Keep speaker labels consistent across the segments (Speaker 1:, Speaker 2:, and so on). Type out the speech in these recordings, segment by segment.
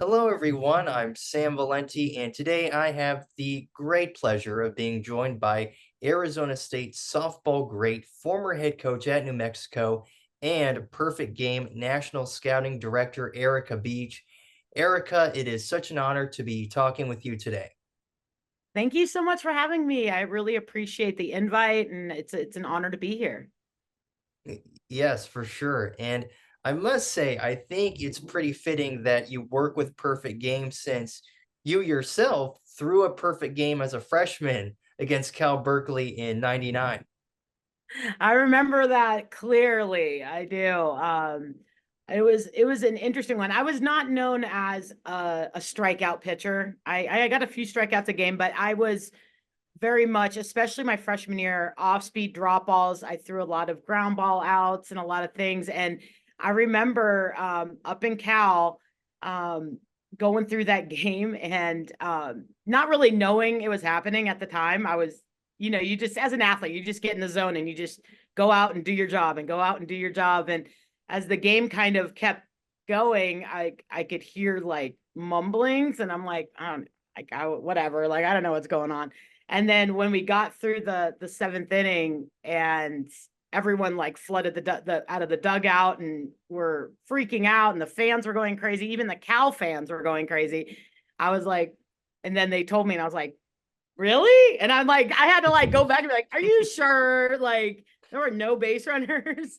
Speaker 1: Hello, everyone. I'm Sam Valenti, and today I have the great pleasure of being joined by Arizona State softball great, former head coach at New Mexico, and Perfect Game National Scouting Director Erica Beach. Erica, it is such an honor to be talking with you today.
Speaker 2: Thank you so much for having me. I really appreciate the invite, and it's an honor to be here.
Speaker 1: Yes, for sure. And I must say, I think it's pretty fitting that you work with Perfect Game since you yourself threw a perfect game as a freshman against Cal Berkeley in '99.
Speaker 2: I remember that clearly. I do. It was an interesting one. I was not known as a strikeout pitcher. I got a few strikeouts a game, but I was very much, especially my freshman year, off speed drop balls. I threw a lot of ground ball outs and a lot of things. And I remember up in Cal going through that game and not really knowing it was happening at the time. I was, you just, as an athlete, you just get in the zone and you just go out and do your job and go out and do your job. And as the game kind of kept going, I could hear like mumblings and I'm like, whatever, like, I don't know what's going on. And then when we got through the seventh inning and everyone like flooded the out of the dugout and were freaking out and the fans were going crazy, even the Cal fans were going crazy. I was like, and then they told me and I was like, really? And I'm like, I had to like go back and be like, are you sure? Like there were no base runners.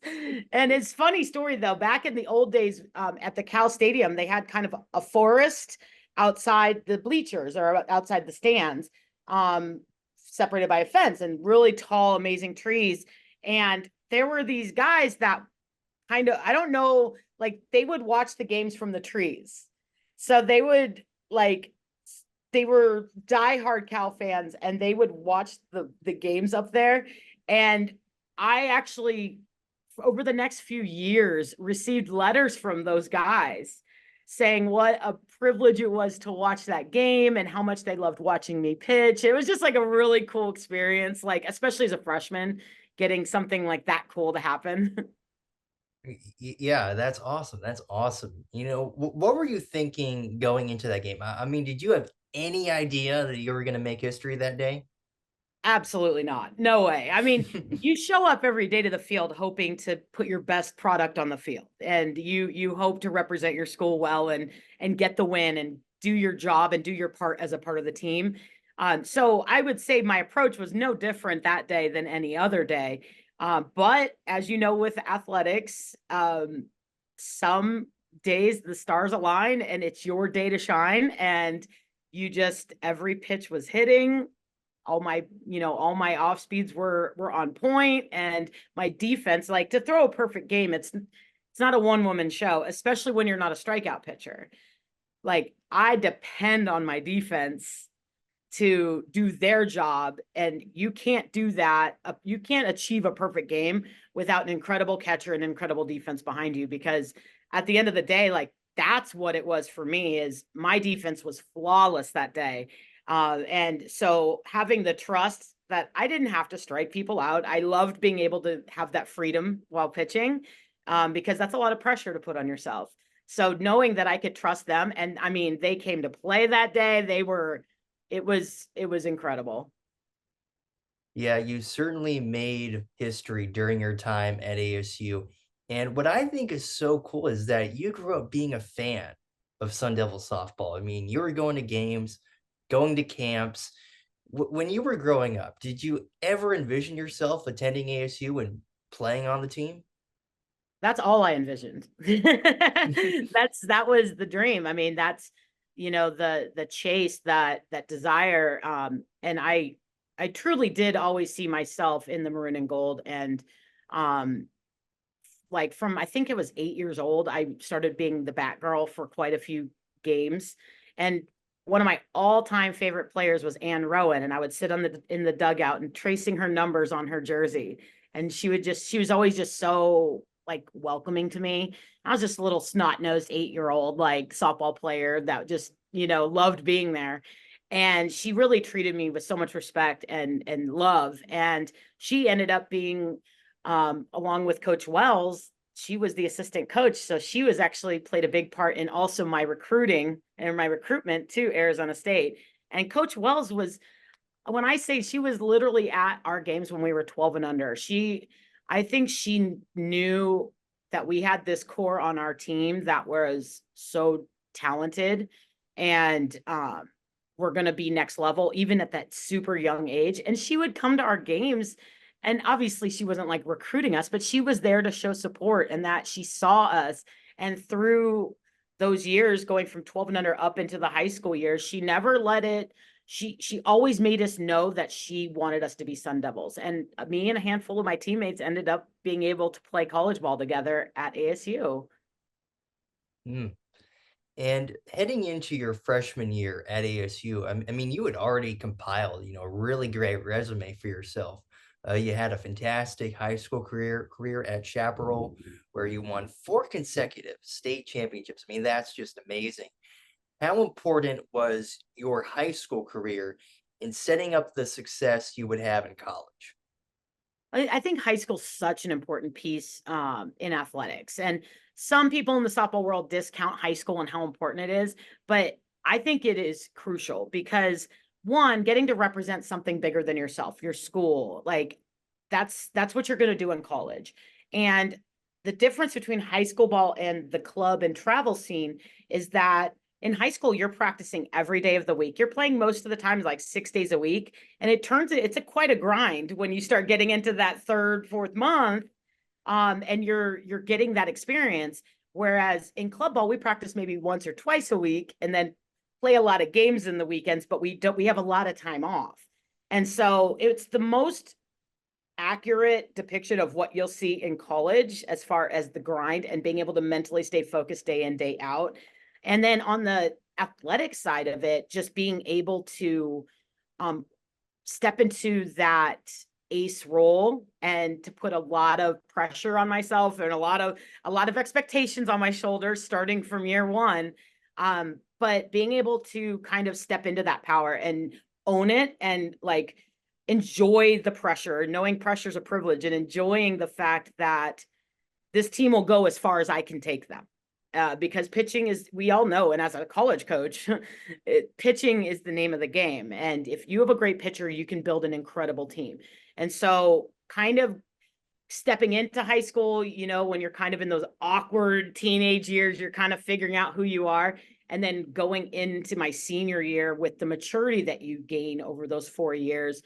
Speaker 2: And it's funny story though, back in the old days at the Cal Stadium, they had kind of a forest outside the bleachers or outside the stands, um, separated by a fence and really tall, amazing trees. And there were these guys that kind of, I don't know, like they would watch the games from the trees. So they would like, they were diehard Cal fans and they would watch the games up there. And I actually, over the next few years, received letters from those guys saying what a privilege it was to watch that game and how much they loved watching me pitch. It was just like a really cool experience, like especially as a freshman, getting something like that cool to happen.
Speaker 1: Yeah, that's awesome. That's awesome. What were you thinking going into that game? I mean, did you have any idea that you were going to make history that day?
Speaker 2: Absolutely not. No way. I mean, you show up every day to the field hoping to put your best product on the field and you hope to represent your school well and get the win and do your job and do your part as a part of the team. So I would say my approach was no different that day than any other day. But as you know, with athletics, some days the stars align and it's your day to shine. And you just, every pitch was hitting, all my off speeds were on point, and my defense, like, to throw a perfect game, it's not a one woman show, especially when you're not a strikeout pitcher. Like, I depend on my defense to do their job, and you can't do that. You can't achieve a perfect game without an incredible catcher and incredible defense behind you, because at the end of the day, like, that's what it was for me. Is my defense was flawless that day. And so having the trust that I didn't have to strike people out. I loved being able to have that freedom while pitching, because that's a lot of pressure to put on yourself. So knowing that I could trust them, and I mean, they came to play that day. It was incredible.
Speaker 1: Yeah, you certainly made history during your time at ASU. And what I think is so cool is that you grew up being a fan of Sun Devil softball. I mean, you were going to games, going to camps. When you were growing up, did you ever envision yourself attending ASU and playing on the team?
Speaker 2: That's all I envisioned. That was the dream. I mean, that's, the chase, that desire. And I truly did always see myself in the maroon and gold. And um like, from, I think it was 8 years old, I started being the Batgirl for quite a few games. And one of my all-time favorite players was Ann Rowan, and I would sit on the in the dugout and tracing her numbers on her jersey. And she was always just so like welcoming to me. I was just a little snot-nosed 8-year-old like softball player that just, loved being there. And she really treated me with so much respect and love. And she ended up being, along with Coach Wells, she was the assistant coach. So she was actually played a big part in also my recruiting and my recruitment to Arizona State. And Coach Wells was, when I say she was literally at our games when we were 12 and under, I think she knew that we had this core on our team that was so talented and we're going to be next level, even at that super young age. And she would come to our games. And obviously, she wasn't like recruiting us, but she was there to show support and that she saw us. And through those years, going from 12 and under up into the high school years, she never let it. She always made us know that she wanted us to be Sun Devils. And me and a handful of my teammates ended up being able to play college ball together at ASU.
Speaker 1: Mm. And heading into your freshman year at ASU, I mean, you had already compiled, a really great resume for yourself. You had a fantastic high school career at Chaparral, where you won 4 consecutive state championships. I mean, that's just amazing. How important was your high school career in setting up the success you would have in college?
Speaker 2: I think high school's such an important piece in athletics. And some people in the softball world discount high school and how important it is. But I think it is crucial because one, getting to represent something bigger than yourself, your school, like that's what you're going to do in college. And the difference between high school ball and the club and travel scene is that in high school, you're practicing every day of the week. You're playing most of the time, like 6 days a week. And it's quite a grind when you start getting into that third, fourth month. And you're getting that experience. Whereas in club ball, we practice maybe once or twice a week and then play a lot of games in the weekends, but we have a lot of time off. And so it's the most accurate depiction of what you'll see in college as far as the grind and being able to mentally stay focused day in, day out. And then on the athletic side of it, just being able to um, step into that ace role and to put a lot of pressure on myself and a lot of expectations on my shoulders starting from year one. But being able to kind of step into that power and own it and like enjoy the pressure, knowing pressure is a privilege and enjoying the fact that this team will go as far as I can take them. Because pitching is, we all know, and as a college coach, pitching is the name of the game. And if you have a great pitcher, you can build an incredible team. And so, kind of stepping into high school, when you're kind of in those awkward teenage years, you're kind of figuring out who you are. And then going into my senior year with the maturity that you gain over those 4 years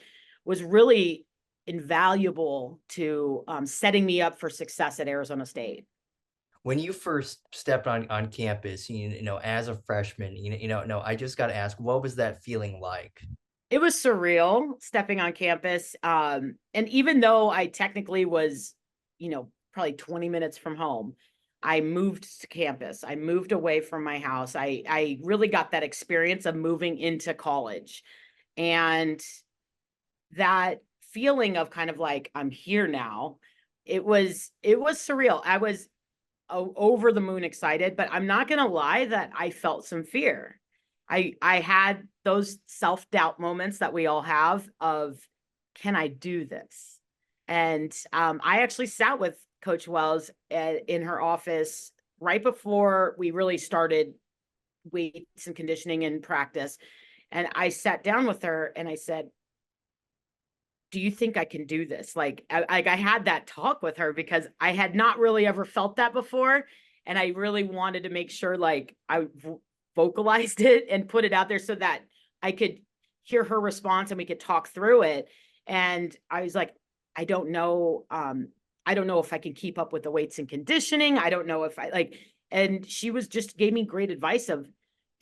Speaker 2: was really invaluable to setting me up for success at Arizona State.
Speaker 1: When you first stepped on campus, as a freshman, no, I just got to ask, what was that feeling like?
Speaker 2: It was surreal stepping on campus. And even though I technically was, probably 20 minutes from home, I moved to campus. I moved away from my house. I really got that experience of moving into college. And that feeling of kind of like, I'm here now. It was surreal. I was over the moon excited, but I'm not going to lie that I felt some fear. I had those self-doubt moments that we all have of, can I do this? And I actually sat with Coach Wells in her office right before we really started weights and conditioning and practice. And I sat down with her and I said, do you think I can do this? Like I had that talk with her because I had not really ever felt that before. And I really wanted to make sure like I vocalized it and put it out there so that I could hear her response and we could talk through it. And I was like, I don't know. I don't know if I can keep up with the weights and conditioning. I don't know if I like, and she was just gave me great advice of,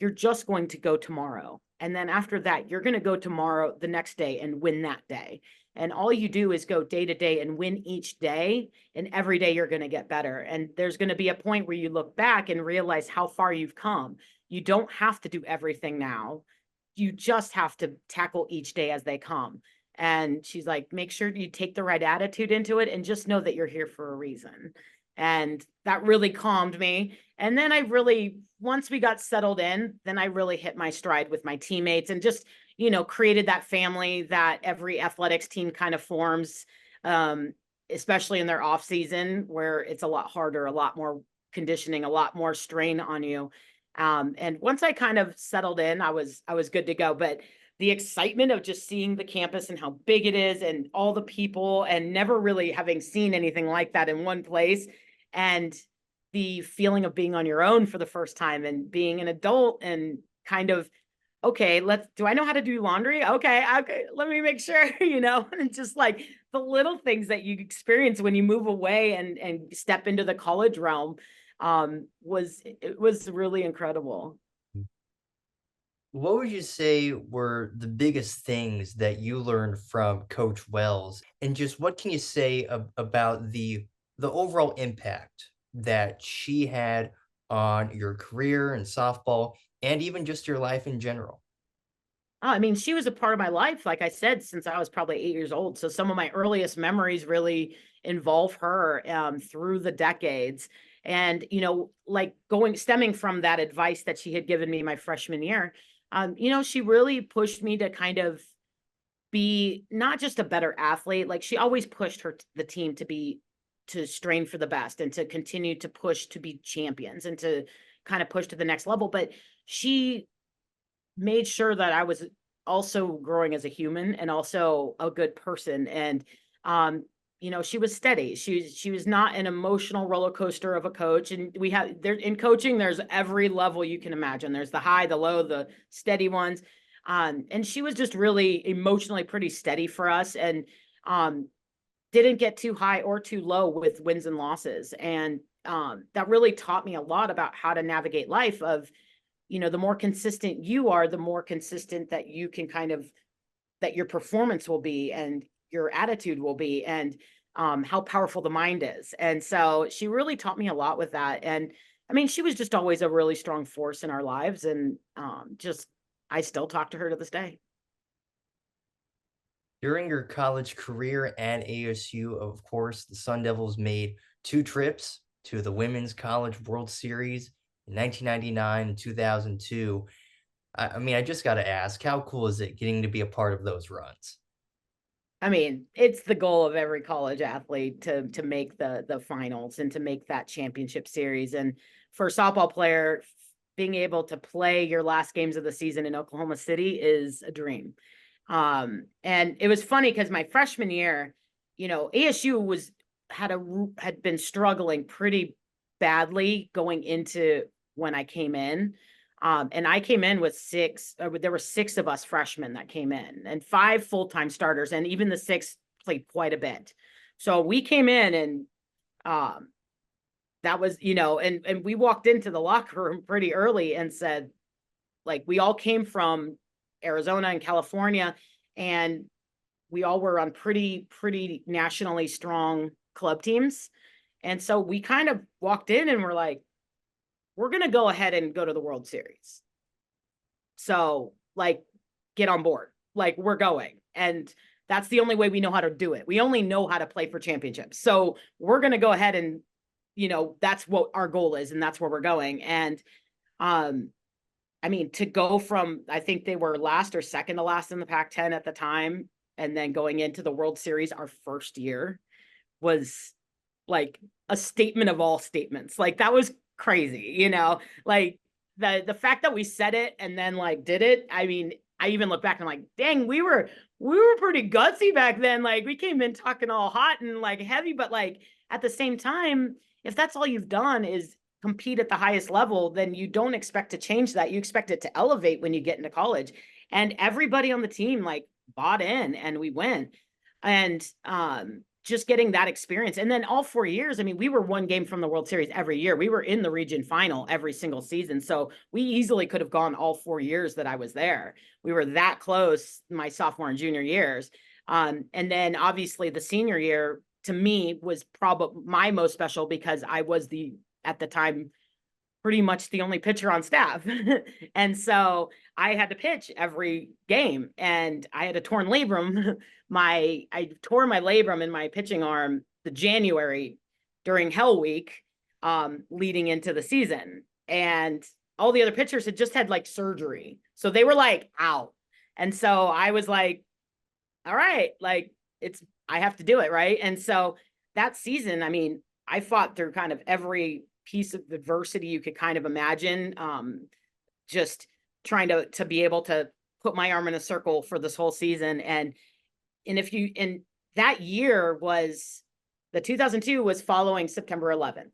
Speaker 2: you're just going to go tomorrow. And then after that, you're going to go tomorrow, the next day, and win that day. And all you do is go day to day and win each day. And every day you're going to get better. And there's going to be a point where you look back and realize how far you've come. You don't have to do everything now. You just have to tackle each day as they come. And she's like, make sure you take the right attitude into it and just know that you're here for a reason. And that really calmed me. And then once we got settled in, then I really hit my stride with my teammates and just, created that family that every athletics team kind of forms. especially in their off season where it's a lot harder, a lot more conditioning, a lot more strain on you. And once I kind of settled in, I was good to go. But the excitement of just seeing the campus and how big it is and all the people and never really having seen anything like that in one place, and the feeling of being on your own for the first time and being an adult and kind of, okay, do I know how to do laundry? Okay, let me make sure, and just like the little things that you experience when you move away and step into the college realm, it was really incredible.
Speaker 1: What would you say were the biggest things that you learned from Coach Wells? And just what can you say about the overall impact that she had on your career in softball and even just your life in general?
Speaker 2: Oh, I mean, she was a part of my life, like I said, since I was probably 8 years old. So some of my earliest memories really involve her, through the decades. And, like stemming from that advice that she had given me my freshman year, she really pushed me to kind of be not just a better athlete. Like she always pushed the team to strain for the best and to continue to push to be champions and to kind of push to the next level. But she made sure that I was also growing as a human and also a good person. And she was steady. She was not an emotional roller coaster of a coach. And we have there in coaching, there's every level you can imagine. There's the high, the low, the steady ones. And she was just really emotionally pretty steady for us, and didn't get too high or too low with wins and losses. And that really taught me a lot about how to navigate life. Of the more consistent you are, the more consistent that you can that your performance will be and your attitude will be, and how powerful the mind is. And so she really taught me a lot with that. And I mean, she was just always a really strong force in our lives. And I still talk to her to this day.
Speaker 1: During your college career at ASU, of course, the Sun Devils made two trips to the Women's College World Series in 1999 and 2002. I mean, I just got to ask, how cool is it getting to be a part of those runs?
Speaker 2: I mean, it's the goal of every college athlete to make the finals and to make that championship series. And for a softball player, being able to play your last games of the season in Oklahoma City is a dream. And it was funny because my freshman year, ASU had been struggling pretty badly going into when I came in. And I came in with there were six of us freshmen that came in and five full-time starters. And even the six played quite a bit. So we came in, and that was, and we walked into the locker room pretty early and said, like, we all came from Arizona and California, and we all were on pretty nationally strong club teams. And so we kind of walked in and we're like, we're going to go ahead and go to the World Series. So, like, get on board. Like, we're going. And that's the only way we know how to do it. We only know how to play for championships. So, we're going to go ahead and, that's what our goal is, and that's where we're going. And I mean, to go from, I think they were last or second to last in the Pac-10 at the time, and then going into the World Series our first year was like a statement of all statements. Like, that was crazy, like the fact that we said it and then like did it. I mean, I even look back and I'm like, dang, we were pretty gutsy back then. Like, we came in talking all hot and like heavy, but like at the same time, if that's all you've done is compete at the highest level, then you don't expect to change that. You expect it to elevate when you get into college. And everybody on the team like bought in, and we went. And just getting that experience. And then all 4 years, I mean, we were one game from the World Series every year. We were in the region final every single season. So we easily could have gone all 4 years that I was there. We were that close my sophomore and junior years. And then obviously the senior year to me was probably my most special because I was at the time, pretty much the only pitcher on staff. And so I had to pitch every game, and I had a torn labrum. I tore my labrum in my pitching arm the January during Hell Week, leading into the season. And all the other pitchers had just had like surgery. So they were like out. And so I was like, all right, like I have to do it. Right. And so that season, I mean, I fought through kind of every piece of adversity you could kind of imagine. Just trying to be able to put my arm in a circle for this whole season. And that year was the 2002 was following September 11th.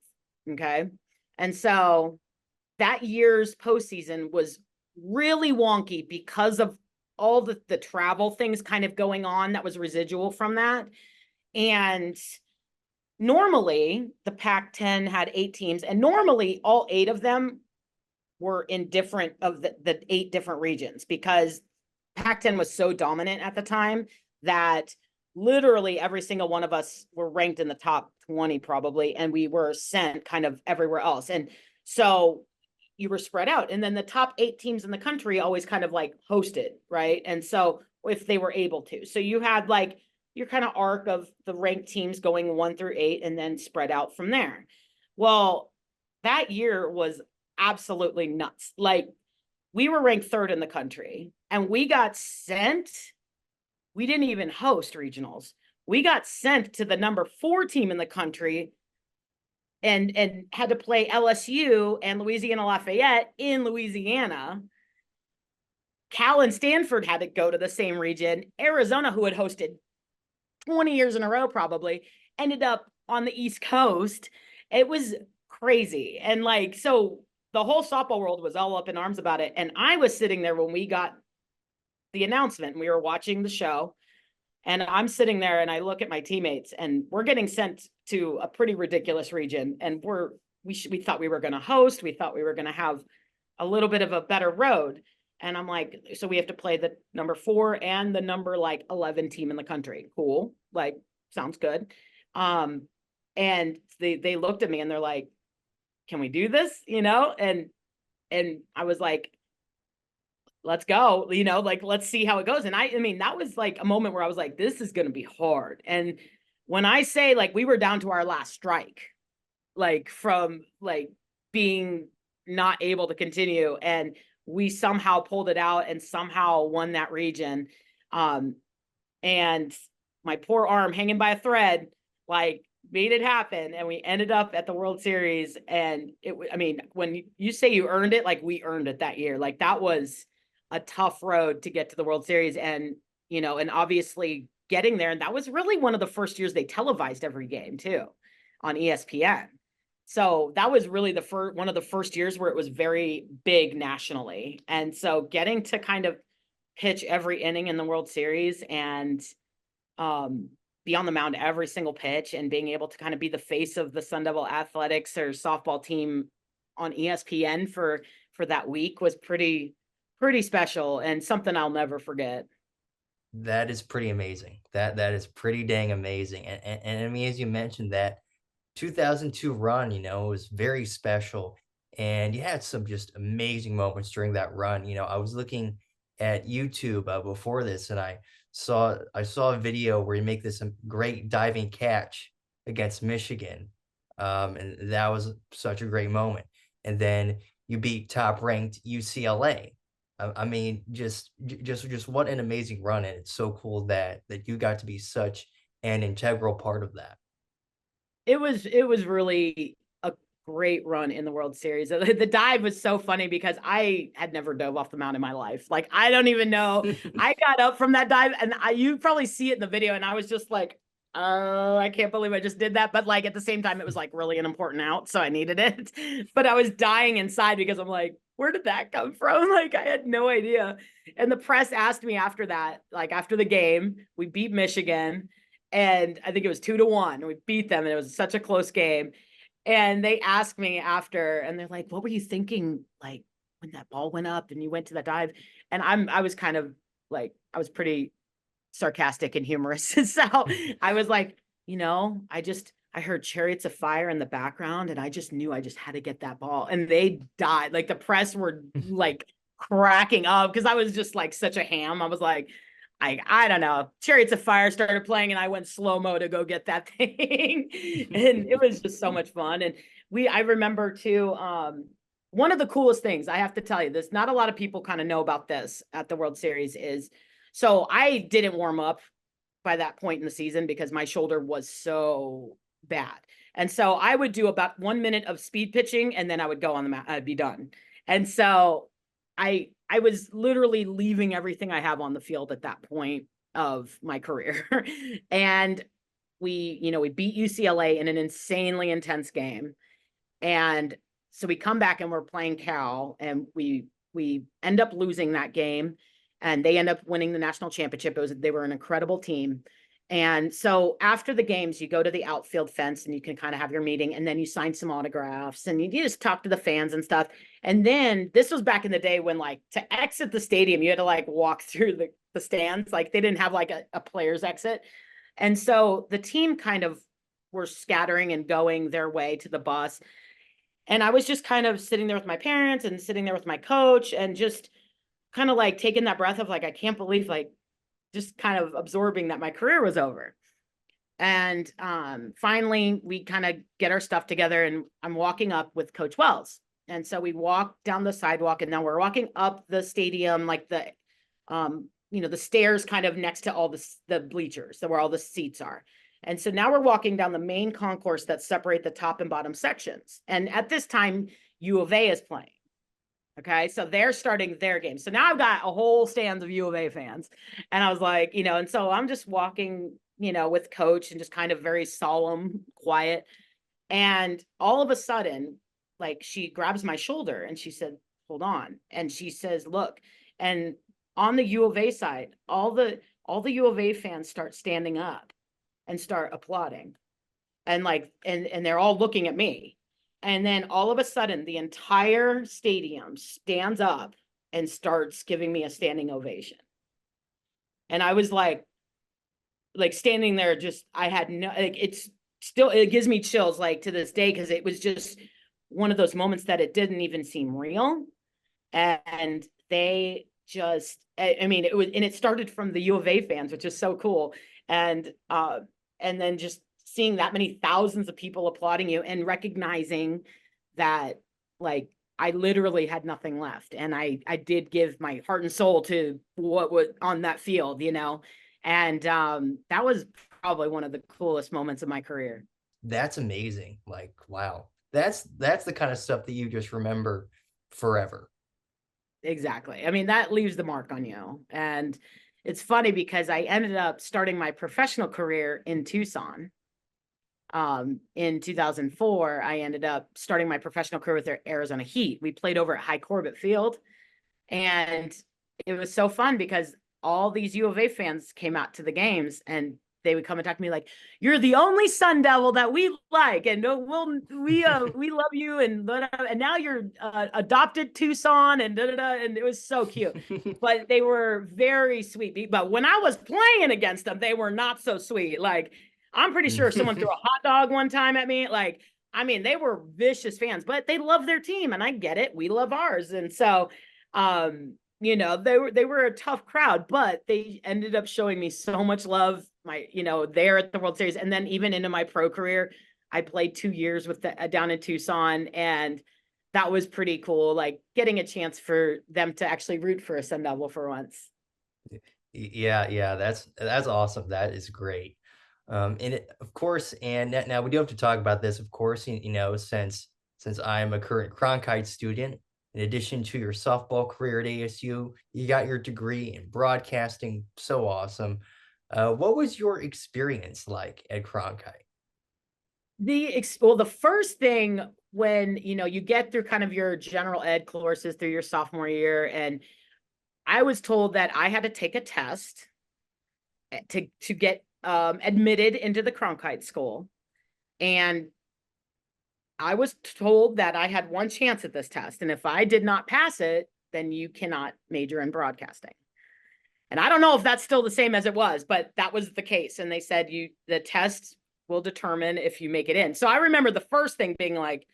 Speaker 2: Okay. And so that year's postseason was really wonky because of all the travel things kind of going on that was residual from that. And normally the Pac-10 had 8 teams, and normally all 8 of them were in different of the 8 different regions, because Pac-10 was so dominant at the time that literally every single one of us were ranked in the top 20 probably, and we were sent kind of everywhere else. And so you were spread out, and then the top 8 teams in the country always kind of like hosted, right? And so if they were able to, so you had like your kind of arc of the ranked teams going 1 through 8 and then spread out from there. Well, that year was absolutely nuts. Like, we were ranked 3rd in the country, and we got sent. We didn't even host regionals. We got sent to the number 4 team in the country, and had to play LSU and Louisiana Lafayette in Louisiana. Cal and Stanford had to go to the same region. Arizona, who had hosted 20 years in a row probably, ended up on the East Coast. It was crazy. And like, so the whole softball world was all up in arms about it. And I was sitting there when we got the announcement, and we were watching the show, and I'm sitting there and I look at my teammates, and we're getting sent to a pretty ridiculous region. And we thought we were going to host. We thought we were going to have a little bit of a better road. And I'm like, so we have to play the number 4 and the number like 11 team in the country. Cool. Like, sounds good. And they looked at me and they're like, can we do this? And I was like, let's go, like, let's see how it goes. And I mean, that was like a moment where I was like, this is going to be hard. And when I say, like, we were down to our last strike, like, from like being not able to continue, and we somehow pulled it out and somehow won that region. And my poor arm hanging by a thread, like, made it happen. And we ended up at the World Series. And I mean, when you say you earned it, like, we earned it that year. Like, that was a tough road to get to the World Series. And, and obviously getting there. And that was really one of the first years they televised every game too on ESPN. So that was really one of the first years where it was very big nationally. And so getting to kind of pitch every inning in the World Series, and be on the mound every single pitch, and being able to kind of be the face of the Sun Devil athletics or softball team on ESPN for that week was pretty special, and something I'll never forget.
Speaker 1: That is pretty amazing. That is pretty dang amazing. And I mean, as you mentioned, that 2002 run, was very special. And you had some just amazing moments during that run. I was looking at YouTube before this, and I saw a video where you make this great diving catch against Michigan. And that was such a great moment. And then you beat top ranked UCLA. I mean, just what an amazing run. And it's so cool that you got to be such an integral part of that.
Speaker 2: It was really a great run in the World Series. The dive was so funny because I had never dove off the mound in my life. Like, I don't even know. I got up from that dive, and you probably see it in the video, and I was just like, oh, I can't believe I just did that. But like, at the same time, it was like really an important out, so I needed it. But I was dying inside because I'm like, where did that come from? Like, I had no idea. And the press asked me after that, like, after the game, we beat Michigan, and I think it was 2-1, and we beat them, and it was such a close game. And they asked me after, and they're like, what were you thinking, like, when that ball went up and you went to that dive? And I was kind of like, I was pretty sarcastic and humorous. So I was like, I heard Chariots of Fire in the background, and I just knew I just had to get that ball. And they died. Like, the press were like cracking up because I was just like such a ham. I was like, I don't know. Chariots of Fire started playing, and I went slow-mo to go get that thing. And it was just so much fun. And I remember too, one of the coolest things I have to tell you, this, not a lot of people kind of know about this at the World Series, is, so I didn't warm up by that point in the season because my shoulder was so bad. And so I would do about 1 minute of speed pitching and then I would go on the mat, I'd be done. And so I was literally leaving everything I have on the field at that point of my career. And we beat UCLA in an insanely intense game. And so we come back and we're playing Cal and we end up losing that game and they end up winning the national championship. They were an incredible team. And so after the games, you go to the outfield fence and you can kind of have your meeting and then you sign some autographs and you just talk to the fans and stuff. And then this was back in the day when like to exit the stadium, you had to like walk through the stands. Like they didn't have like a player's exit. And so the team kind of were scattering and going their way to the bus. And I was just kind of sitting there with my parents and sitting there with my coach and just kind of like taking that breath of like, I can't believe like just kind of absorbing that my career was over. And finally, we kind of get our stuff together and I'm walking up with Coach Wells. And so we walk down the sidewalk and now we're walking up the stadium, like the stairs kind of next to all the bleachers, so where all the seats are. And so now we're walking down the main concourse that separate the top and bottom sections. And at this time, U of A is playing. Okay. So they're starting their game. So now I've got a whole stand of U of A fans. And I was like, and so I'm just walking, with coach and just kind of very solemn, quiet. And all of a sudden, like she grabs my shoulder and she said, hold on. And she says, look, and on the U of A side, all the U of A fans start standing up and start applauding. And like, and they're all looking at me. And then all of a sudden, the entire stadium stands up and starts giving me a standing ovation. And I was like standing there, just, I had no, like, it gives me chills like to this day, because it was just one of those moments that it didn't even seem real. And they just, I mean, it was, and it started from the U of A fans, which is so cool. And then just seeing that many thousands of people applauding you and recognizing that like I literally had nothing left. And I did give my heart and soul to what was on that field, and that was probably one of the coolest moments of my career.
Speaker 1: That's amazing. Like, wow. That's the kind of stuff that you just remember forever.
Speaker 2: Exactly. I mean, that leaves the mark on you. And it's funny because I ended up starting my professional career in Tucson. In 2004, I ended up starting my professional career with the Arizona Heat. We played over at High Corbett Field, and it was so fun because all these U of A fans came out to the games and they would come and talk to me like, "You're the only Sun Devil that we like, and we love you, and now you're adopted Tucson and and it was so cute." But they were very sweet. But when I was playing against them, they were not so sweet. Like I'm pretty sure if someone threw a hot dog one time at me, like I mean, they were vicious fans, but they love their team, and I get it. We love ours, and so they were a tough crowd, but they ended up showing me so much love. There at the World Series, and then even into my pro career, I played 2 years with down in Tucson, and that was pretty cool. Like getting a chance for them to actually root for a Sun Devil for once.
Speaker 1: Yeah, that's awesome. That is great. And of course, and now we do have to talk about this, of course, since I'm a current Cronkite student, in addition to your softball career at ASU, you got your degree in broadcasting. So awesome. What was your experience like at Cronkite?
Speaker 2: The first thing when you get through kind of your general ed courses through your sophomore year, and I was told that I had to take a test to get admitted into the Cronkite school, and I was told that I had one chance at this test, and if I did not pass it, then you cannot major in broadcasting. And I don't know if that's still the same as it was, but that was the case. And they said the test will determine if you make it in. So I remember the first thing being like,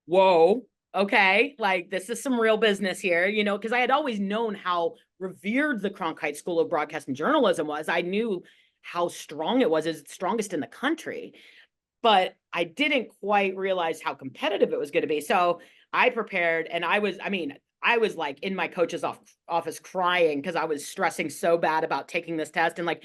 Speaker 2: whoa, okay, like this is some real business here, because I had always known how revered the Cronkite School of Broadcast and Journalism was. I knew how strong it was. It's the strongest in the country, but I didn't quite realize how competitive it was going to be. So I prepared, and I was like in my coach's office crying because I was stressing so bad about taking this test. And like,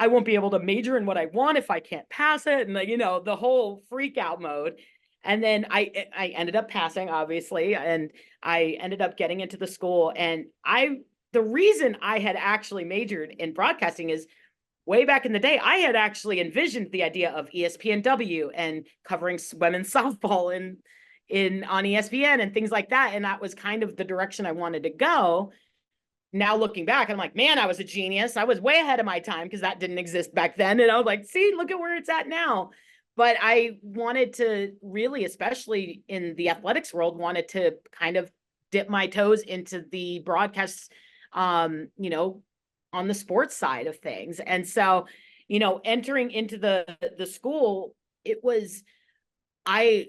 Speaker 2: I won't be able to major in what I want if I can't pass it. And, like, you know, the whole freak out mode. And then I ended up passing, obviously, and I ended up getting into the school. And the reason I had actually majored in broadcasting is way back in the day, I had actually envisioned the idea of ESPNW and covering women's softball in on ESPN and things like that. And that was kind of the direction I wanted to go. Now looking back, I'm like, man, I was a genius. I was way ahead of my time because that didn't exist back then. And I was like, see, look at where it's at now. But I wanted to really, especially in the athletics world, wanted to kind of dip my toes into the broadcast, you know, on the sports side of things. And so, you know, entering into the school, it was, I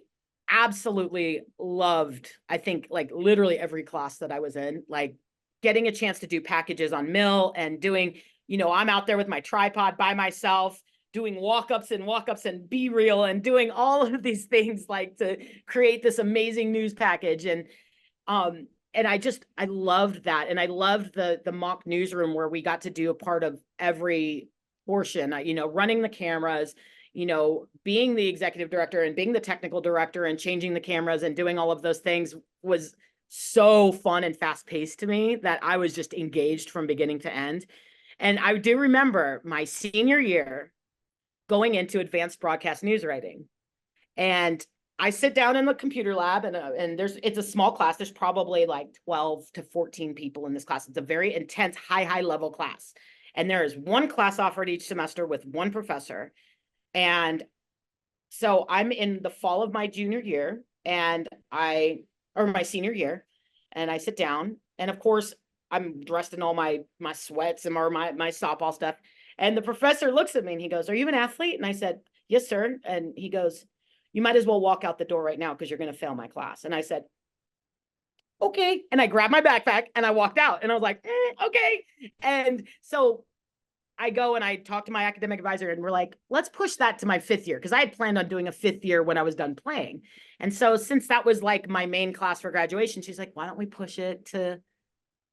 Speaker 2: absolutely loved, I think, like literally every class that I was in, like getting a chance to do packages on mill and doing, you know, I'm out there with my tripod by myself doing walk-ups and be real and doing all of these things like to create this amazing news package. And I loved that. And I loved the mock newsroom where we got to do a part of every portion, you know, running the cameras, you know, being the executive director and being the technical director and changing the cameras and doing all of those things was so fun and fast paced to me that I was just engaged from beginning to end. And I do remember my senior year going into advanced broadcast news writing. And I sit down in the computer lab and it's a small class. There's probably like 12 to 14 people in this class. It's a very intense, high level class. And there is one class offered each semester with one professor. And so I'm in the fall of my junior year or my senior year, and I sit down, and of course I'm dressed in all my sweats and my softball stuff. And the professor looks at me and he goes, "Are you an athlete?" And I said, "Yes, sir." And he goes, "You might as well walk out the door right now because you're going to fail my class." And I said, "Okay." And I grabbed my backpack and I walked out, and I was like, "Okay." And so I go and I talk to my academic advisor and we're like, let's push that to my 5th year. Cause I had planned on doing a 5th year when I was done playing. And so since that was like my main class for graduation, she's like, why don't we push it to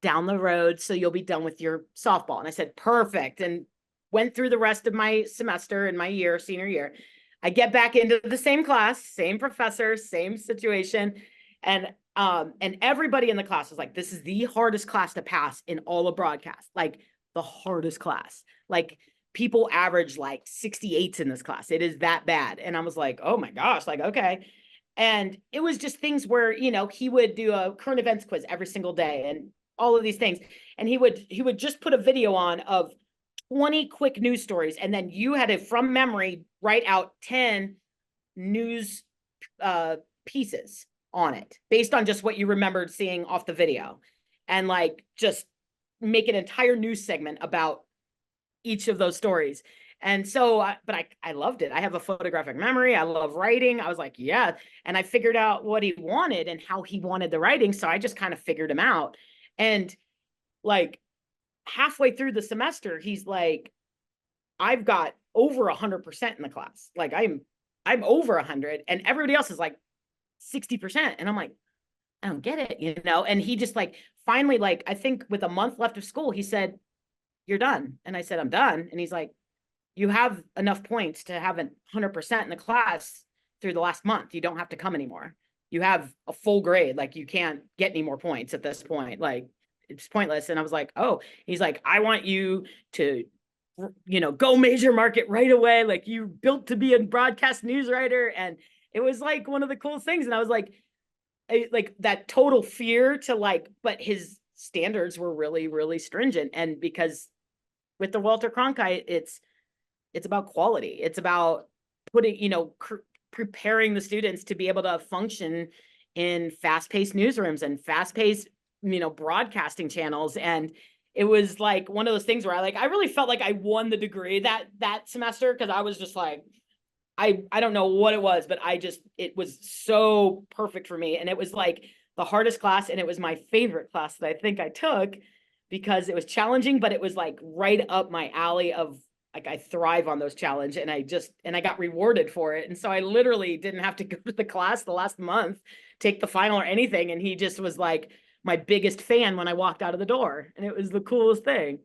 Speaker 2: down the road so you'll be done with your softball? And I said, perfect. And went through the rest of my semester and my year, senior year. I get back into the same class, same professor, same situation. And everybody in the class was like, this is the hardest class to pass in all of broadcast. Like, the hardest class. Like, people average like 68s in this class. It is that bad. And I was like, oh my gosh, like, okay. And it was just things where, you know, he would do a current events quiz every single day and all of these things. And he would just put a video on of 20 quick news stories. And then you had to, from memory, write out 10 news pieces on it based on just what you remembered seeing off the video. And like, just make an entire news segment about each of those stories. And so, but I loved it. I have a photographic memory. I love writing. I was like, yeah. And I figured out what he wanted and how he wanted the writing. So I just kind of figured him out. And like halfway through the semester, he's like, I've got over 100% in the class. Like I'm over 100 and everybody else is like 60%. And I'm like, I don't get it, you know? And he just like, finally, like, I think with a month left of school, he said, you're done. And I said, I'm done. And he's like, you have enough points to have 100% in the class through the last month. You don't have to come anymore. You have a full grade. Like, you can't get any more points at this point. Like, it's pointless. And I was like, oh, he's like, I want you to, you know, go major market right away. Like, you built to be a broadcast news writer. And it was like one of the coolest things. And I was like that total fear to like, but his standards were really, really stringent. And because with the Walter Cronkite, it's about quality. It's about putting, you know, preparing the students to be able to function in fast-paced newsrooms and fast-paced, you know, broadcasting channels. And it was like one of those things where I really felt like I won the degree that semester, because I was just like, I don't know what it was, but it was so perfect for me. And it was like the hardest class, and it was my favorite class that I think I took because it was challenging, but it was like right up my alley of like, I thrive on those challenges, and I got rewarded for it. And so I literally didn't have to go to the class the last month, take the final or anything. And he just was like my biggest fan when I walked out of the door. And it was the coolest thing.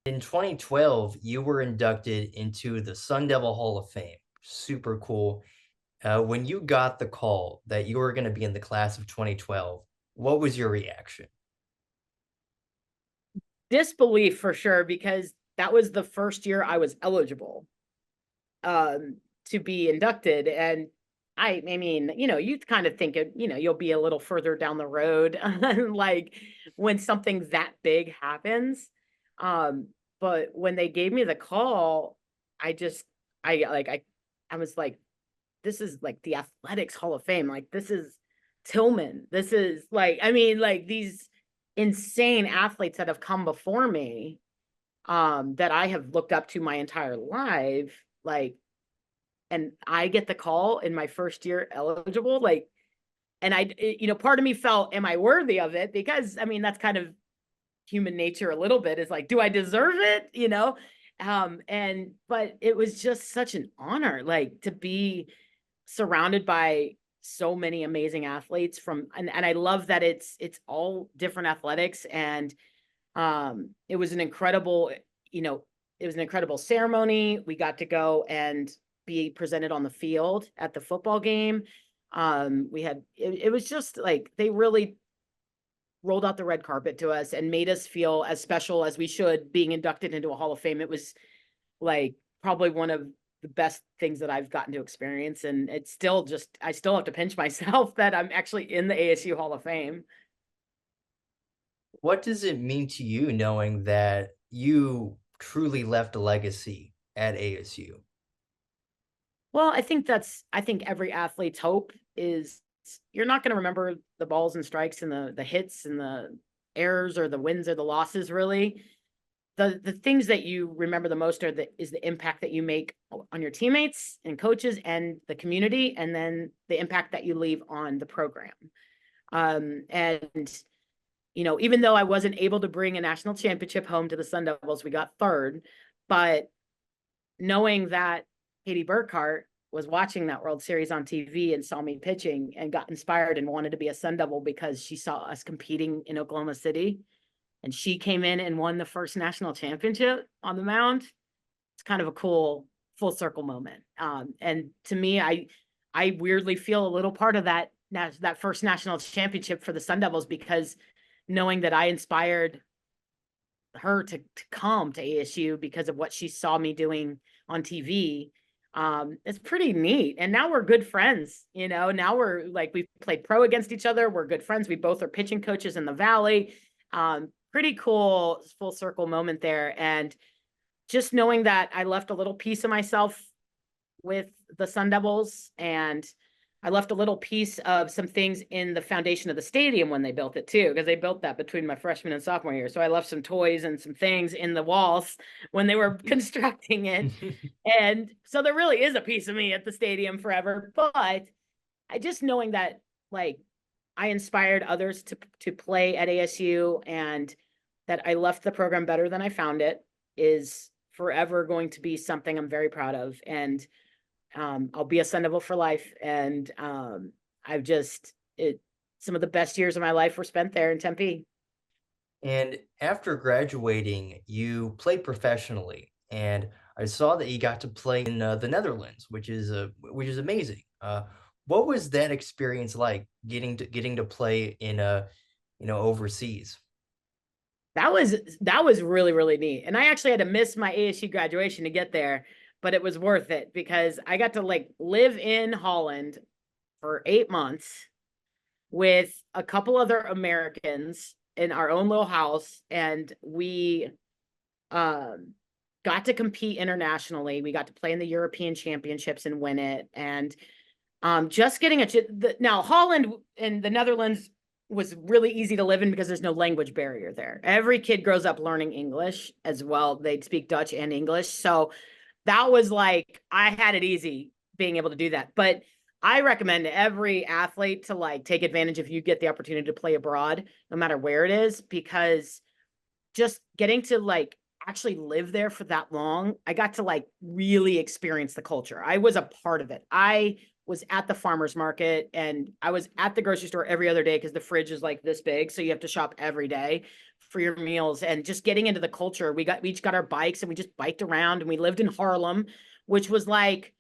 Speaker 1: In 2012, you were inducted into the Sun Devil Hall of Fame. Super cool. When you got the call that you were going to be in the class of 2012, what was your reaction?
Speaker 2: Disbelief for sure, because that was the first year I was eligible um to be inducted. And I mean, you kind of think it, you'll be a little further down the road, like when something that big happens. Um, but when they gave me the call, I just I was like, this is like the athletics hall of fame. Like this is Tillman. This is like, I mean, like these insane athletes that have come before me, that I have looked up to my entire life. Like, and I get the call in my first year eligible, like, and part of me felt, am I worthy of it? Because I mean, that's kind of human nature a little bit, is like, do I deserve it? And but it was just such an honor, like to be surrounded by so many amazing athletes from, and I love that it's all different athletics. And it was an incredible, you know, it was an incredible ceremony. We got to go and be presented on the field at the football game. We had it was just like they really rolled out the red carpet to us and made us feel as special as we should being inducted into a Hall of Fame. It was like probably one of the best things that I've gotten to experience. And it's still just, I still have to pinch myself that I'm actually in the ASU Hall of Fame.
Speaker 1: What does it mean to you knowing that you truly left a legacy at ASU?
Speaker 2: Well, I think every athlete's hope is you're not going to remember the balls and strikes and the hits and the errors or the wins or the losses, really. The things that you remember the most is the impact that you make on your teammates and coaches and the community, and then the impact that you leave on the program. And even though I wasn't able to bring a national championship home to the Sun Devils, we got third. But knowing that Katie Burkhart was watching that World Series on TV and saw me pitching and got inspired and wanted to be a Sun Devil because she saw us competing in Oklahoma City, and she came in and won the first national championship on the mound. It's kind of a cool full circle moment. And to me, I weirdly feel a little part of that first national championship for the Sun Devils, because knowing that I inspired her to come to ASU because of what she saw me doing on TV. It's pretty neat. And now we're good friends. Now we're like, we've played pro against each other. We're good friends. We both are pitching coaches in the Valley. Pretty cool full circle moment there. And just knowing that I left a little piece of myself with the Sun Devils, and I left a little piece of some things in the foundation of the stadium when they built it too, because they built that between my freshman and sophomore year. So I left some toys and some things in the walls when they were constructing it. And so there really is a piece of me at the stadium forever. But I just knowing that, like, I inspired others to play at ASU, and that I left the program better than I found it, is forever going to be something I'm very proud of. And I'll be a Sun Devil for life. And some of the best years of my life were spent there in Tempe.
Speaker 1: And after graduating, you played professionally, and I saw that you got to play in the Netherlands, which is amazing. What was that experience like, getting to play in overseas?
Speaker 2: That was really, really neat. And I actually had to miss my ASU graduation to get there, but it was worth it because I got to like live in Holland for 8 months with a couple other Americans in our own little house. And we got to compete internationally. We got to play in the European Championships and win it. And just getting now Holland and the Netherlands was really easy to live in because there's no language barrier there. Every kid grows up learning English as well. They speak Dutch and English. So that was like, I had it easy being able to do that. But I recommend to every athlete to like take advantage if you get the opportunity to play abroad, no matter where it is, because just getting to like actually live there for that long, I got to like really experience the culture. I was a part of it. I was at the farmer's market, and I was at the grocery store every other day because the fridge is like this big. So you have to shop every day for your meals and just getting into the culture. We each got our bikes and we just biked around, and we lived in Harlem, which was like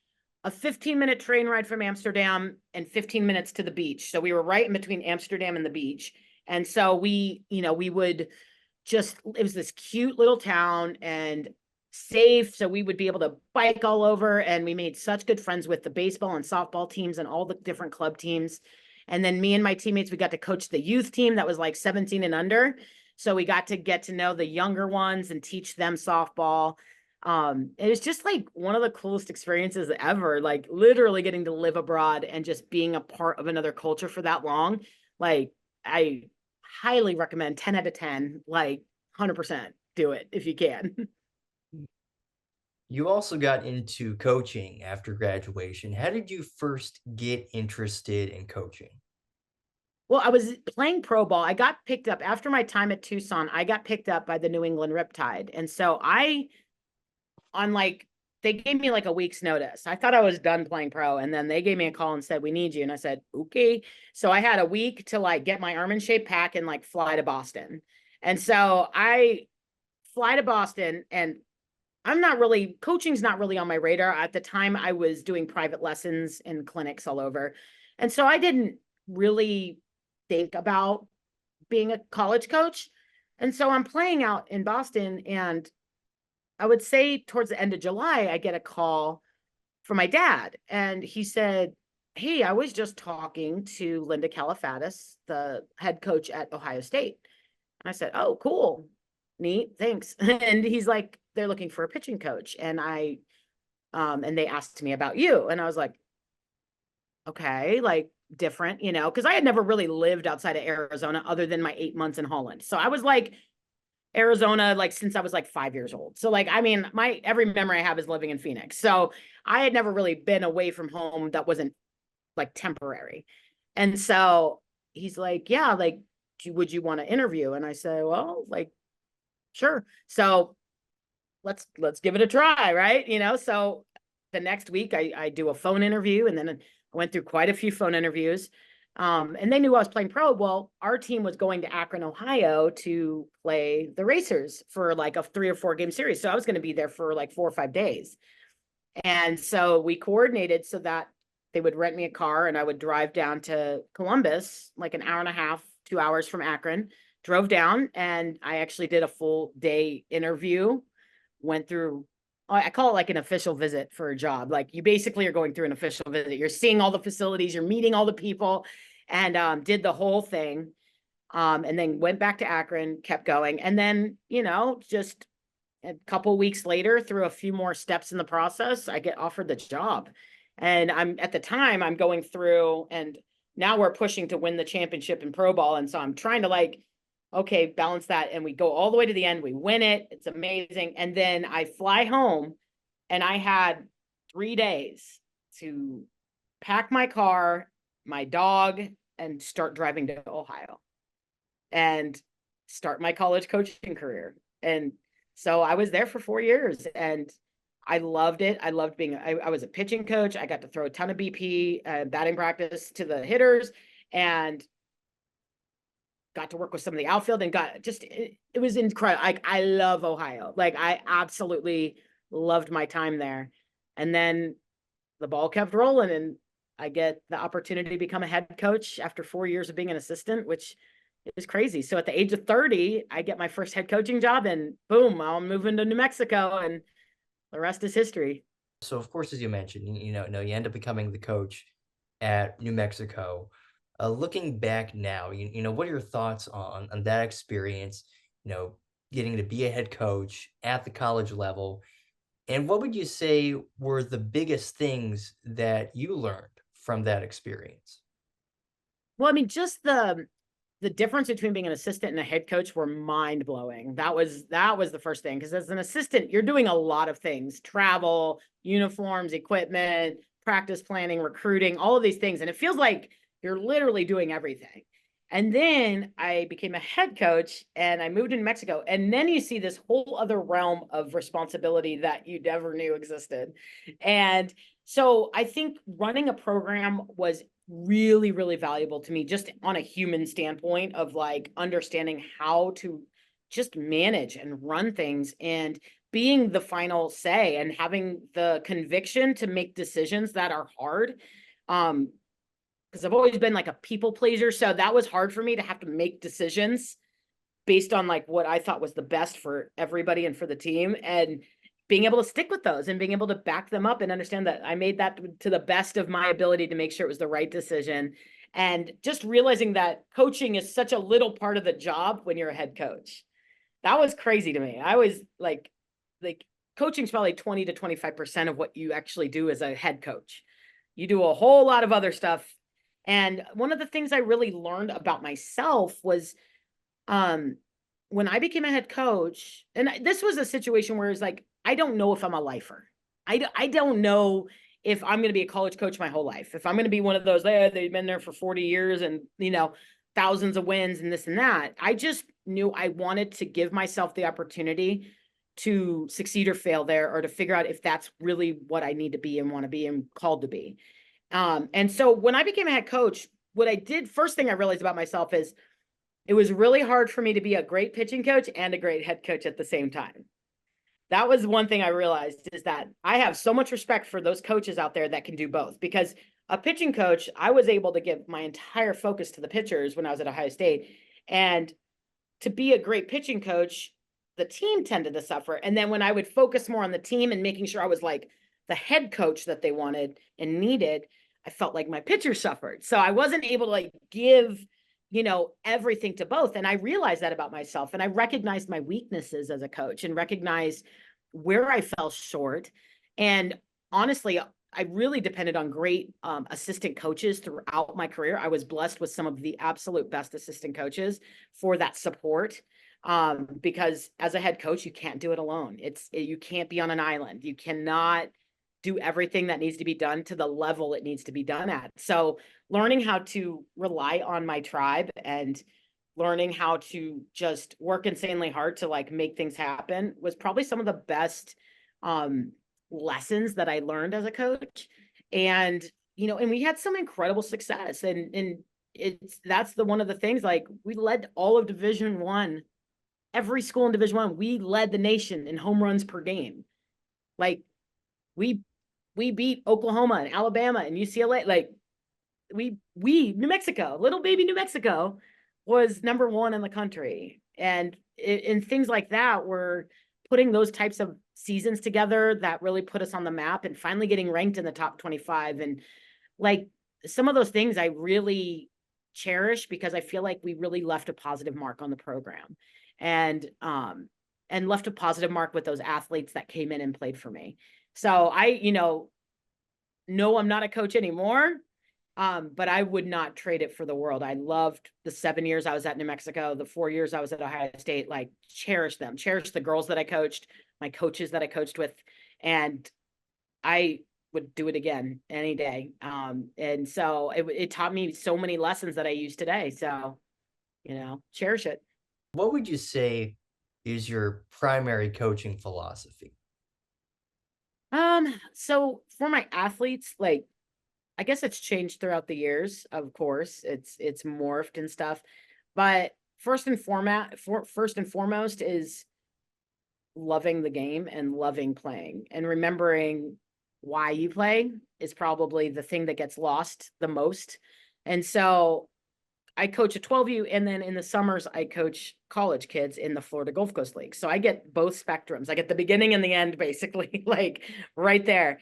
Speaker 2: a 15-minute train ride from Amsterdam and 15 minutes to the beach. So we were right in between Amsterdam and the beach. And so we would just, it was this cute little town and safe. So we would be able to bike all over. And we made such good friends with the baseball and softball teams and all the different club teams. And then me and my teammates, we got to coach the youth team that was like 17 and under. So we got to get to know the younger ones and teach them softball. It was just like one of the coolest experiences ever, like literally getting to live abroad and just being a part of another culture for that long. Like, I highly recommend 10 out of 10, like 100% do it if you can.
Speaker 1: You also got into coaching after graduation. How did you first get interested in coaching?
Speaker 2: Well, I was playing pro ball. I got picked up after my time at Tucson. I got picked up by the New England Riptide. And so on like, they gave me like a week's notice. I thought I was done playing pro. And then they gave me a call and said, we need you. And I said, okay. So I had a week to like get my arm in shape, pack, and like fly to Boston. And so I fly to Boston, and coaching's not really on my radar. At the time, I was doing private lessons and clinics all over. And so I didn't really think about being a college coach. And so I'm playing out in Boston, and I would say towards the end of July, I get a call from my dad. And he said, hey, I was just talking to Linda Califatis, the head coach at Ohio State. And I said, oh, cool. Neat. Thanks. And he's like, they're looking for a pitching coach. And and they asked me about you. And I was like, okay, like different, because I had never really lived outside of Arizona other than my 8 months in Holland. So I was like, Arizona, like since I was like 5 years old. So like, I mean, my every memory I have is living in Phoenix. So I had never really been away from home that wasn't like temporary. And so he's like, yeah, like, would you want to interview? And I said, well, like, sure. So let's give it a try, right? So the next week I do a phone interview, and then I went through quite a few phone interviews. And they knew I was playing pro. Well, our team was going to Akron, Ohio to play the Racers for like a 3 or 4 game series. So I was going to be there for like 4 or 5 days. And so we coordinated so that they would rent me a car, and I would drive down to Columbus, like an hour and a half, 2 hours from Akron, drove down, and I actually did a full day interview, went through, I call it like an official visit for a job. Like you basically are going through an official visit. You're seeing all the facilities, you're meeting all the people, and did the whole thing. And then went back to Akron, kept going. And then, just a couple weeks later, through a few more steps in the process, I get offered the job. And at the time I'm going through, and now we're pushing to win the championship in pro ball. And so I'm trying to like, okay, balance that. And we go all the way to the end. We win it. It's amazing. And then I fly home, and I had 3 days to pack my car, my dog, and start driving to Ohio and start my college coaching career. And so I was there for 4 years, and I loved it. I loved I was a pitching coach. I got to throw a ton of BP, batting practice to the hitters, and got to work with some of the outfield, and it was incredible. I love Ohio. Like I absolutely loved my time there. And then the ball kept rolling, and I get the opportunity to become a head coach after 4 years of being an assistant, which is crazy. So at the age of 30, I get my first head coaching job, and boom, I'm moving to New Mexico, and the rest is history.
Speaker 1: So, of course, as you mentioned, you end up becoming the coach at New Mexico. Looking back now, what are your thoughts on that experience? You know, getting to be a head coach at the college level, and what would you say were the biggest things that you learned from that experience?
Speaker 2: Well, I mean, just the difference between being an assistant and a head coach were mind blowing. That was the first thing, because as an assistant, you're doing a lot of things: travel, uniforms, equipment, practice planning, recruiting, all of these things. And it feels like you're literally doing everything. And then I became a head coach, and I moved to New Mexico. And then you see this whole other realm of responsibility that you never knew existed. And so I think running a program was really, really valuable to me, just on a human standpoint of like understanding how to just manage and run things, and being the final say and having the conviction to make decisions that are hard. Because I've always been like a people pleaser. So that was hard for me to have to make decisions based on like what I thought was the best for everybody and for the team. And being able to stick with those and being able to back them up and understand that I made that to the best of my ability to make sure it was the right decision. And just realizing that coaching is such a little part of the job when you're a head coach. That was crazy to me. I was like coaching is probably 20 to 25% of what you actually do as a head coach. You do a whole lot of other stuff. And one of the things I really learned about myself was um when I became a head coach, and this was a situation where it's like, I don't know if I'm a lifer. I don't know if I'm going to be a college coach my whole life. If I'm going to be one of those, they've been there for 40 years and, thousands of wins and this and that. I just knew I wanted to give myself the opportunity to succeed or fail there, or to figure out if that's really what I need to be and want to be and called to be. And so when I became a head coach, what I did, first thing I realized about myself is it was really hard for me to be a great pitching coach and a great head coach at the same time. That was one thing I realized, is that I have so much respect for those coaches out there that can do both. Because a pitching coach, I was able to give my entire focus to the pitchers when I was at Ohio State. And to be a great pitching coach, the team tended to suffer. And then when I would focus more on the team and making sure I was like the head coach that they wanted and needed, I felt like my pitchers suffered. So I wasn't able to like give everything to both. And I realized that about myself. And I recognized my weaknesses as a coach and recognized where I fell short. And honestly, I really depended on great assistant coaches throughout my career. I was blessed with some of the absolute best assistant coaches for that support. Because as a head coach, you can't do it alone. You can't be on an island. You cannot do everything that needs to be done to the level it needs to be done at. So learning how to rely on my tribe and learning how to just work insanely hard to like make things happen was probably some of the best lessons that I learned as a coach. And and we had some incredible success, and that's one of the things, like we led all of Division I. Every school in Division I, we led the nation in home runs per game. Like we beat Oklahoma and Alabama and UCLA. Like New Mexico, little baby New Mexico was number one in the country. And things like that were putting those types of seasons together that really put us on the map and finally getting ranked in the top 25. And like some of those things I really cherish, because I feel like we really left a positive mark on the program, and left a positive mark with those athletes that came in and played for me. So I, no, I'm not a coach anymore. But I would not trade it for the world. I loved the 7 years I was at New Mexico, the 4 years I was at Ohio State, like cherish them, cherish the girls that I coached, my coaches that I coached with. And I would do it again any day. And so it taught me so many lessons that I use today. So, cherish it.
Speaker 1: What would you say is your primary coaching philosophy?
Speaker 2: So for my athletes, like I guess it's changed throughout the years, of course. It's morphed and stuff. But first and foremost is loving the game and loving playing, and remembering why you play is probably the thing that gets lost the most. And so I coach a 12U, and then in the summers I coach college kids in the Florida Gulf Coast League. So I get both spectrums. I get the beginning and the end, basically, like right there.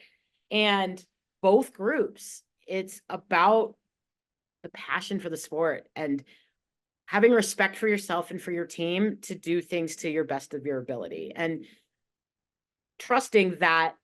Speaker 2: And both groups, it's about the passion for the sport and having respect for yourself and for your team to do things to your best of your ability, and trusting that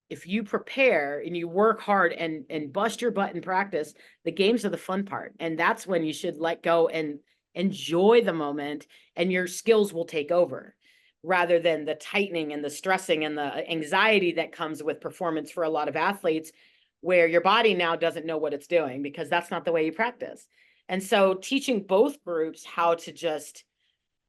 Speaker 2: if you prepare and you work hard and bust your butt in practice, the games are the fun part. And that's when you should let go and enjoy the moment, and your skills will take over, rather than the tightening and the stressing and the anxiety that comes with performance for a lot of athletes, where your body now doesn't know what it's doing because that's not the way you practice. And so teaching both groups how to just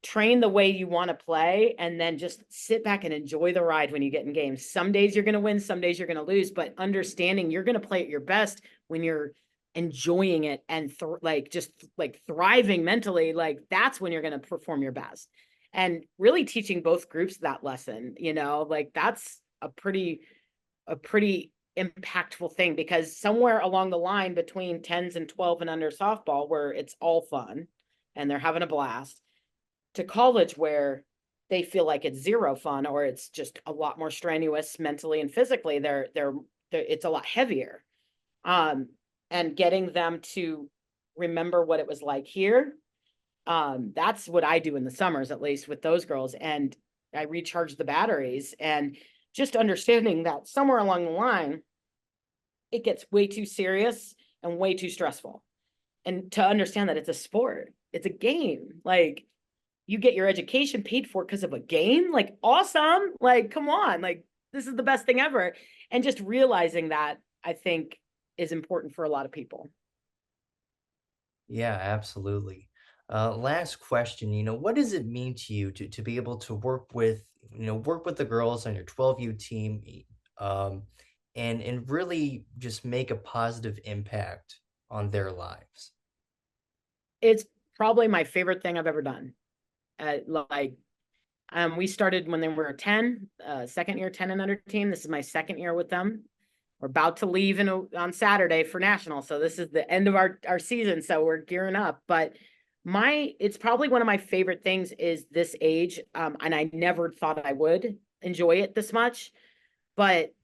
Speaker 2: train the way you want to play, and then just sit back and enjoy the ride when you get in games. Some days you're going to win, some days you're going to lose, but understanding you're going to play at your best when you're enjoying it and like just like thriving mentally, like that's when you're going to perform your best. And really teaching both groups that lesson, like that's a pretty impactful thing, because somewhere along the line between 10s and 12 and under softball, where it's all fun and they're having a blast, to college where they feel like it's zero fun, or it's just a lot more strenuous mentally and physically, they're it's a lot heavier. um and getting them to remember what it was like here, that's what I do in the summers, at least with those girls, and I recharge the batteries. And just understanding that somewhere along the line it gets way too serious and way too stressful, and to understand that it's a sport, it's a game, like you get your education paid for because of a game, like awesome, like come on, like this is the best thing ever. And just realizing that, I think, is important for a lot of people.
Speaker 1: Yeah, absolutely. Last question, what does it mean to you to be able to work with the girls on your 12U team, um, and really just make a positive impact on their lives?
Speaker 2: It's probably my favorite thing I've ever done. Like, we started when they were 10, second year 10 and under team. This is my second year with them. We're about to leave on Saturday for national. So this is the end of our season. So we're gearing up. But it's probably one of my favorite things is this age. And I never thought I would enjoy it this much. But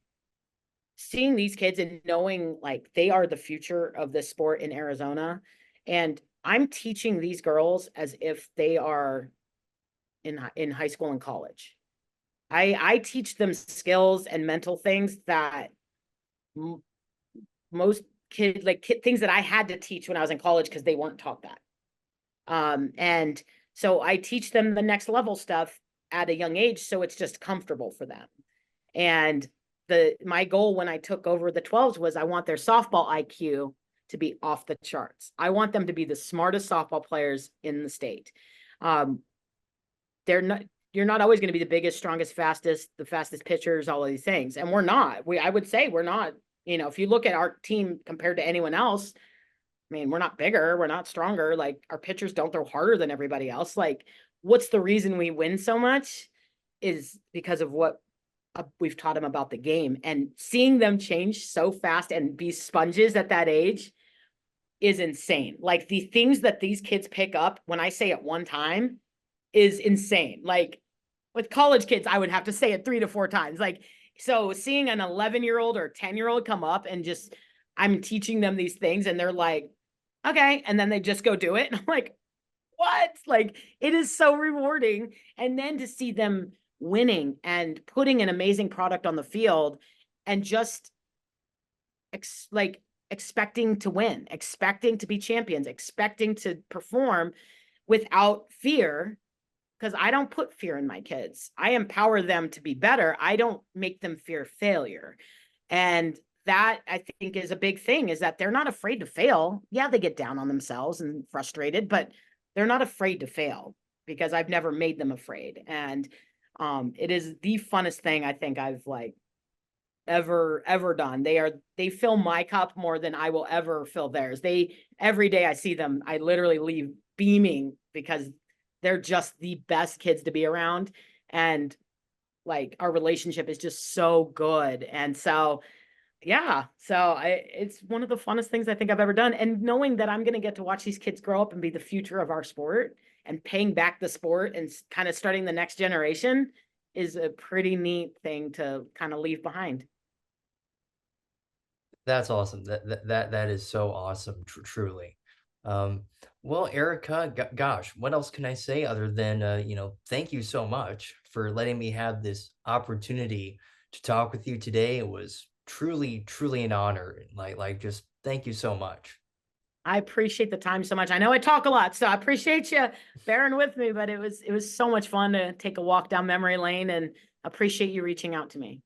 Speaker 2: seeing these kids and knowing like they are the future of this sport in Arizona. And I'm teaching these girls as if they are in high school and college. I teach them skills and mental things that most kids, like things that I had to teach when I was in college because they weren't taught that. And so I teach them the next level stuff at a young age, so it's just comfortable for them. And my goal when I took over the 12s was I want their softball IQ to be off the charts. I want them to be the smartest softball players in the state. Um, you're not always going to be the biggest, strongest, the fastest pitchers, all of these things. And we're not. I would say we're not, if you look at our team compared to anyone else, I mean, we're not bigger, we're not stronger. Like our pitchers don't throw harder than everybody else. Like, what's the reason we win so much is because of what we've taught them about the game, and seeing them change so fast and be sponges at that age is insane. Like the things that these kids pick up when I say it one time is insane. Like with college kids, I would have to say it 3 to 4 times. Like, so seeing an 11-year-old or 10-year-old come up and just, I'm teaching them these things and they're like, okay. And then they just go do it. And I'm like, what? Like, it is so rewarding. And then to see them winning and putting an amazing product on the field and just expecting to win, expecting to be champions, expecting to perform without fear, because I don't put fear in my kids. I empower them to be better. I don't make them fear failure. And that, I think, is a big thing, is that they're not afraid to fail. Yeah, they get down on themselves and frustrated, but they're not afraid to fail because I've never made them afraid. And it is the funnest thing I think I've like ever done. They fill my cup more than I will ever fill theirs. Every day I see them, I literally leave beaming because they're just the best kids to be around. And like our relationship is just so good. And so, yeah, so it's one of the funnest things I think I've ever done. And knowing that I'm going to get to watch these kids grow up and be the future of our sport and paying back the sport and kind of starting the next generation is a pretty neat thing to kind of leave behind.
Speaker 1: That's awesome. That is so awesome, truly. Um, well, Erica, gosh, what else can I say other than thank you so much for letting me have this opportunity to talk with you today. It was truly an honor. Like just thank you so much.
Speaker 2: I appreciate the time so much. I know I talk a lot, so I appreciate you bearing with me, but it was so much fun to take a walk down memory lane, and appreciate you reaching out to me.